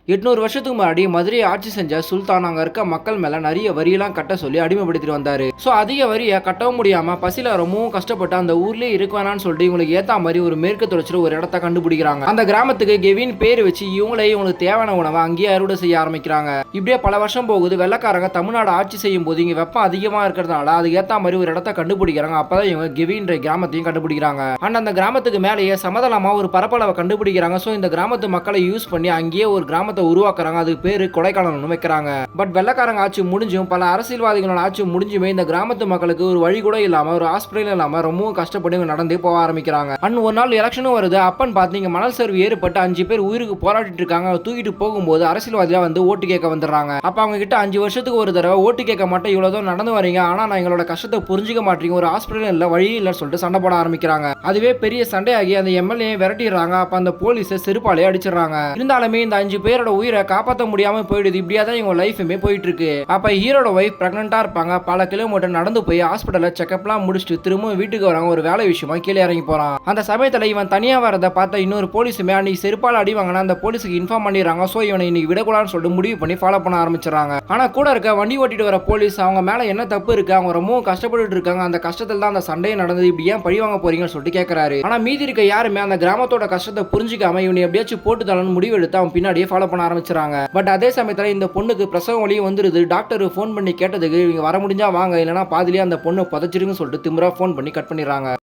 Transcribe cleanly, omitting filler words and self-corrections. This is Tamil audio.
800 வருஷத்துக்கு முன்னாடி மதுரையை ஆட்சி செஞ்ச சுல்தான் அங்க இருக்க மக்கள் மேல நிறைய வரியெல்லாம் கட்ட சொல்லி அடிமைப்படுத்திட்டு வந்தாரு. சோ அதிக வரியை கட்டவும் முடியாம பசியில ரொம்பவும் கஷ்டப்பட்டு அந்த ஊர்லயே இருக்க வேணாம்னு சொல்லிட்டு இவங்களுக்கு ஏத்த மாதிரி ஒரு மேற்கு தொடர்ச்சியில் ஒரு இடத்த கண்டுபிடிக்கிறாங்க. அந்த கிராமத்துக்கு கெவின் பேர் வச்சு இவங்களுக்கு தேவையான உணவை அங்கேயே அறுவடை செய்ய ஆரம்பிக்கிறாங்க. இப்படியே பல வருஷம் போகுது. வெள்ளக்காரங்க தமிழ்நாடு ஆட்சி செய்யும் போது இங்க வெப்பம் அதிகமா இருக்கிறதுனால அதுக்கு ஏத்த மாதிரி ஒரு இடத்த கண்டுபிடிக்கிறாங்க. அப்பதான் இவங்க கெவின்ற கிராமத்தையும் கண்டுபிடிக்கிறாங்க. அந்த கிராமத்துக்கு மேலேயே சமதளமா ஒரு பரப்பளவை கண்டுபிடிக்கிறாங்க. சோ இந்த கிராமத்து மக்களை யூஸ் பண்ணி அங்கேயே ஒரு கிராமத்தை உருவாக்குறாங்க. அதுக்கு பேரு கொடைக்கானல்னு வைக்கிறாங்க. பட் வெள்ளக்காரங்க ஆட்சி முடிஞ்சும் பல அரசியல்வாதிகளோட ஆட்சி முடிஞ்சுமே இந்த கிராமத்து மக்களுக்கு ஒரு வழி கூட இல்லாம ஒரு ஹாஸ்பிட்டல் இல்லாம ரொம்பவும் கஷ்டப்பட்டு நடந்தே போக ஆரம்பிக்கிறாங்க. ஒரு நாள் எலெக்ஷனும் வருது. அப்பன்னு பாத்தீங்க மணல் சரிவு ஏற்பட்டு 5 பேர் உயிருக்கு போராடிட்டு இருக்காங்க. தூக்கிட்டு போகும்போது அரசியல்வாதியா வந்து ஓட்டு கேட்க வந்துடுறாங்க. அப்ப அவங்க கிட்ட 5 வருஷத்துக்கு ஒரு தடவை ஓட்டு கேட்க மாட்டேன், இவ்வளவு நடந்து வரீங்க, ஆனா நான் எங்களோட கஷ்டத்தை புரிஞ்சுக்க மாட்டீங்க, ஒரு ஹாஸ்பிட்டல் இல்ல வழி இல்லைன்னு சொல்லிட்டு சண்டை போட ஆரம்பிக்கிறாங்க. அதுவே பெரிய சண்டையாகி அந்த எம்எல்ஏ விரட்டிடுறாங்க. அப்ப அந்த போலீஸ் செருப்பாலே அடிச்சிடறாங்க. இருந்தாலுமே இந்த 5 பேரோட உயிரை காப்பாற்ற முடியாம போயிடுது. இப்படியாதான் இவங்க லைஃபுமே போயிட்டு இருக்கு. அப்ப ஹீரோட ஒய்ஃப் பிரெக்னண்டா இருப்பாங்க. பல கிலோமீட்டர் நடந்து போய் ஹாஸ்பிட்டல்ல செக்அப்லாம் முடிச்சுட்டு திரும்ப வீட்டுக்கு வராங்க. ஒரு வேலை விஷயமா கீழே இறங்கி போறான். அந்த சமயத்துல இவன் தனியா வரதை பார்த்த இன்னொரு போலீஸுமே அன்னைக்கு செருப்பால் அடி வாங்கினா அந்த போலீஸுக்கு இன்ஃபார்ம் பண்ணிடுறாங்க. சோ இவனை இன்னைக்கு விடக்கூடாதுன்னு சொல்லிட்டு முடிவு பண்ணி ஃபாலோ பண்ண ஆரம்பிச்சிடறாங்க. ஆனா கூட இருக்க வண்டி ஓட்டிட்டு வர போலீஸ் அவங்க மேல என்ன தப்பு இருக்கு, அவங்க ரொம்பவும் கஷ்டப்பட்டு இருக்காங்க, அந்த கஷ்டத்துல தான் அந்த சண்டையை நடந்தது, இப்படி ஏன் பழி வாங்க போறீங்கன்னு சொல்லிட்டு கேட்கறாரு. ஆனா மீதி இருக்க யாருமே அந்த கிராமத்தோட கஷ்டத்தை புரிஞ்சுக்காம இவனை எப்படியாச்சும் போட்டு தரணும்னு முடிவு எடுத்து அவன் பின்னாடியே ஃபாலோ பண்ண ஆரம்பிச்சிடறாங்க. பட் அதே சமயத்துல இந்த பொண்ணுக்கு பிரசவ வலியும் வந்துருது. டாக்டர் ஃபோன் பண்ணி கேட்டதுக்கு இவங்க வர முடிஞ்சா வாங்க, இல்லைன்னா பாதிலேயே அந்த பொண்ணு புதைச்சிருங்கன்னு சொல்லிட்டு திமிரா ஃபோன் பண்ணி கட் பண்ணிடுறாங்க.